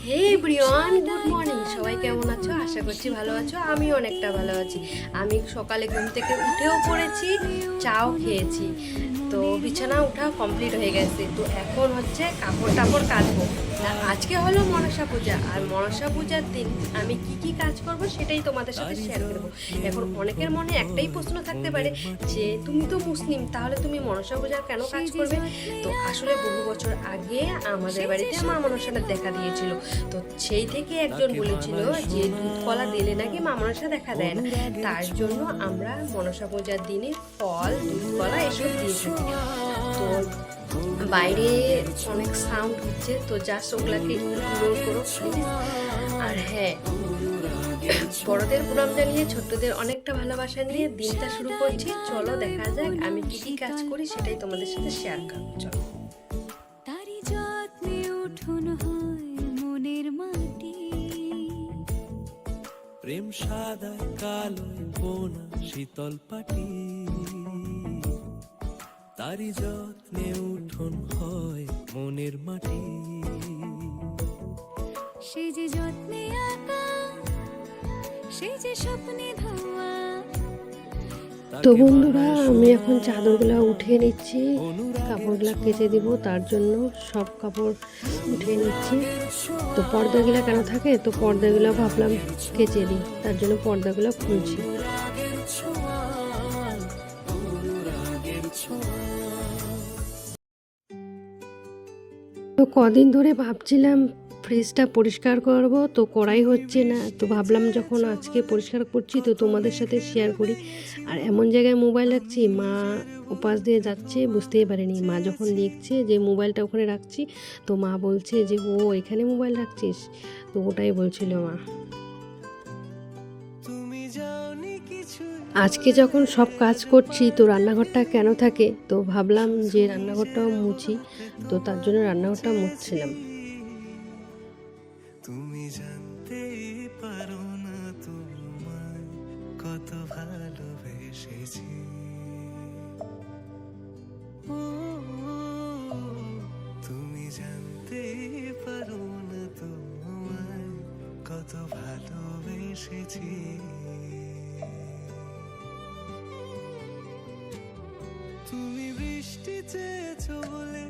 হে everyone, good morning. সবাই কেমন আছো? আশা করছি ভালো আছো। আমি অনেকটা ভালো আছি। আমি সকালে ঘুম থেকে উঠেও পড়েছি, চাও খেয়েছি, তো বিছানা উঠা কমপ্লিট হয়ে গেছে। তো এখন হচ্ছে কাপড় টাপড় কাচবো। আর আজকে হলো মনসা পূজা, আর মনসা পূজার দিন আমি কি কি কাজ করব সেটাই তোমাদের সাথে শেয়ার করবো। এখন অনেকের মনে একটাই প্রশ্ন থাকতে পারে যে তুমি তো মুসলিম, তাহলে তুমি মনসা পূজার কেন কাজ করবে? তো আসলে বহু বছর আগে আমাদের বাড়িতে মা মনসাটা দেখা দিয়েছিল। তো সেই থেকে একজন বলেছিল যে দুধ কলা দিলে নাকি মা মনসা দেখা দেয় না। তার জন্য আমরা মনসা পূজার দিনে ফল, দুধ কলা এসব দিয়ে থাকি। তো বাইরে অনেক সাউন্ড হচ্ছে, তো জাস্ট ওগুলাকে ইগনোর করো প্লিজ। আর হ্যাঁ, বড়দের প্রণাম জানিয়ে ছোট্টদের অনেকটা ভালোবাসা নিয়ে দিনটা শুরু করছি। চলো দেখা যাক আমি কি কি কাজ করি, সেটাই তোমাদের সাথে শেয়ার করবো। চলো। তারি যত্নে উঠুন হয় মনের মাটি, প্রেম সাদা কালো বোনা শীতল পাটি, তারি যত্নে উঠোন হয় মনের মাটি। সে যে যত্নে আঁকা, সে যে স্বপ্নে ধোয়া। তো বন্ধুরা, আমি এখন চাদরগুলো উঠিয়ে নিচ্ছি, কাপড়গুলো কেচে দিব, তার জন্য সব কাপড় উঠিয়ে নিচ্ছি। তো পর্দাগুলো কেন থাকে, তো পর্দাগুলো ভাবলাম কেচে দিই, তার জন্য পর্দাগুলো খুলছি। তো কদিন ধরে ভাবছিলাম ফ্রিজটা পরিষ্কার করব, তো করাই হচ্ছে না। তো ভাবলাম যখন আজকে পরিষ্কার করছি তো তোমাদের সাথে শেয়ার করি। আর এমন জায়গায় মোবাইল রাখছি, মা ওপাশ দিয়ে যাচ্ছে, বুঝতেই পারিনি। মা যখন দেখছে যে মোবাইলটা ওখানে রাখছি, তো মা বলছে যে ও এখানে মোবাইল রাখছিস, তো ওটাই বলছিল মা। আজকে যখন সব কাজ করছি তো রান্নাঘরটা কেন থাকে, তো ভাবলাম যে রান্নাঘরটাও মুছি, তো তার জন্য রান্নাঘরটা মুছছিলাম। তুমি জানতে পারো না তোমায় কত ভালোবেসেছি। তুমি জানতে পারো না তোমায় কত ভালোবেসেছি। তুমি বৃষ্টি চেয়েছো বলে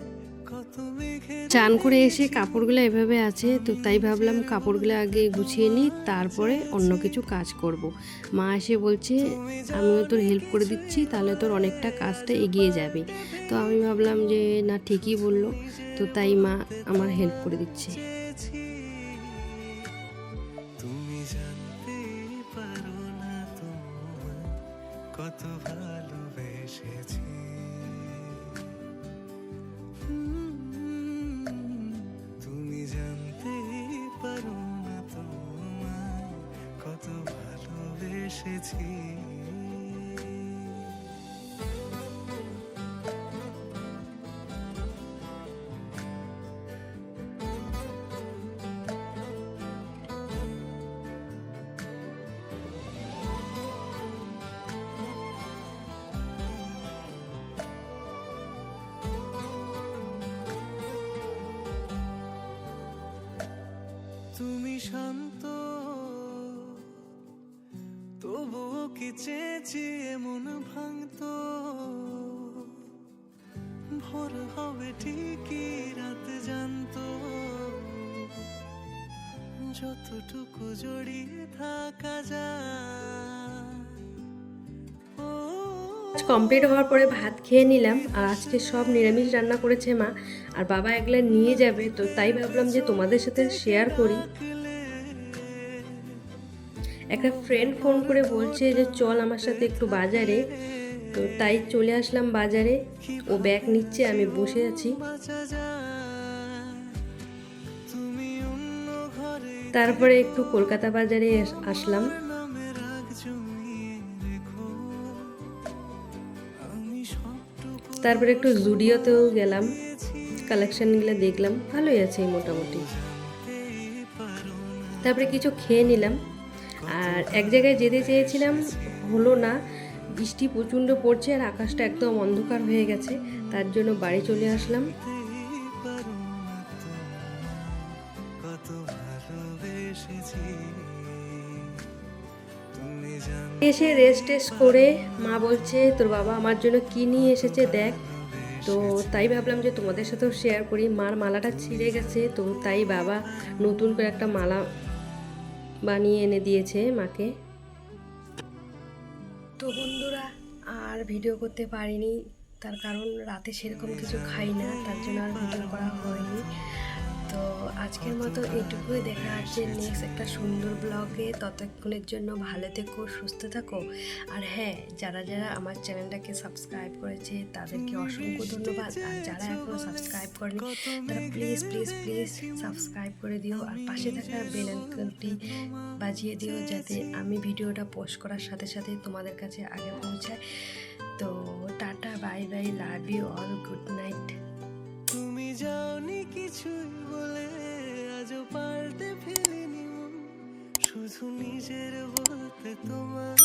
কত মেঘে চান করে এসে কাপড়গুলো এভাবে আছে, তো তাই ভাবলাম কাপড়গুলো আগে গুছিয়ে নিই, তারপরে অন্য কিছু কাজ করব। মা এসে বলছে আমিও তোর হেল্প করে দিচ্ছি, তাহলে তোর অনেকটা কাজটা এগিয়ে যাবে। তো আমি ভাবলাম যে না, ঠিকই বললো, তো তাই মা আমার হেল্প করে দিচ্ছে। তুমি জানতে পারো না তোমায় কত ভালোবেসেছি। তুমি জানতে পারো না তোমায় কত ভালোবেসেছি। তুমি শান্ত তবুও কি চেয়েছি এমন ভাঙতো, ভোর হবে ঠিকই রাত জানতো, যতটুকু জড়িয়ে থাকা যায়। কমপ্লিট হওয়ার পরে ভাত খেয়ে নিলাম। আর আজকে সব নিরামিষ রান্না করেছে মা, আর বাবা এগুলো নিয়ে যাবে, তো তাই ভাবলাম যে তোমাদের সাথে শেয়ার করি। একটা ফ্রেন্ড ফোন করে বলছে যে চল আমার সাথে একটু বাজারে, তো তাই চলে আসলাম বাজারে। ও ব্যাগ নিচ্ছে, আমি বসে আছি। তারপরে একটু কলকাতা বাজারে আসলাম। তারপরে একটু জুডিওতেও গেলাম, কালেকশনগুলো দেখলাম, ভালোই আছে মোটামুটি। তারপরে কিছু খেয়ে নিলাম। আর এক জায়গায় যেতে চেয়েছিলাম, হলো না, বৃষ্টি প্রচণ্ড পড়ছে আর আকাশটা একদম অন্ধকার হয়ে গেছে, তার জন্য বাড়ি চলে আসলাম। কত ভালোবেসেছি তুমি জানো এসে রেস্ট টেস্ট করে মা বলছে তোর বাবা আমার জন্য কি নিয়ে এসেছে দেখ। তো তাই ভাবলাম যে তোমাদের সাথেও শেয়ার করি। মার মালাটা ছিঁড়ে গেছে, তো তাই বাবা নতুন করে একটা মালা বানিয়ে এনে দিয়েছে মাকে। তো বন্ধুরা আর ভিডিও করতে পারিনি, তার কারণ রাতে সেরকম কিছু খাই না, তার জন্য আর ভিডিও করা হয়নি। তো আজকের মতো এইটুকুই, দেখা হচ্ছে নেক্সট একটা সুন্দর ব্লগে। ততক্ষণের জন্য ভালো থেকো, সুস্থ থাকো। আর হ্যাঁ, যারা যারা আমার চ্যানেলটাকে সাবস্ক্রাইব করেছে তাদেরকে অসংখ্য ধন্যবাদ। আর যারা এখনও সাবস্ক্রাইব করেনি তারা প্লিজ প্লিজ প্লিজ সাবস্ক্রাইব করে দিও, আর পাশে থাকা বেল আইকনটি বাজিয়ে দিও, যাতে আমি ভিডিওটা পোস্ট করার সাথে সাথে তোমাদের কাছে আগে পৌঁছায়। তো tata, bye bye, love you all, good night. তুমি যাওনি কিছুই বলে, আজও পাল্টে ফেলিনি মন, শুধু নিজের বলতে তোমার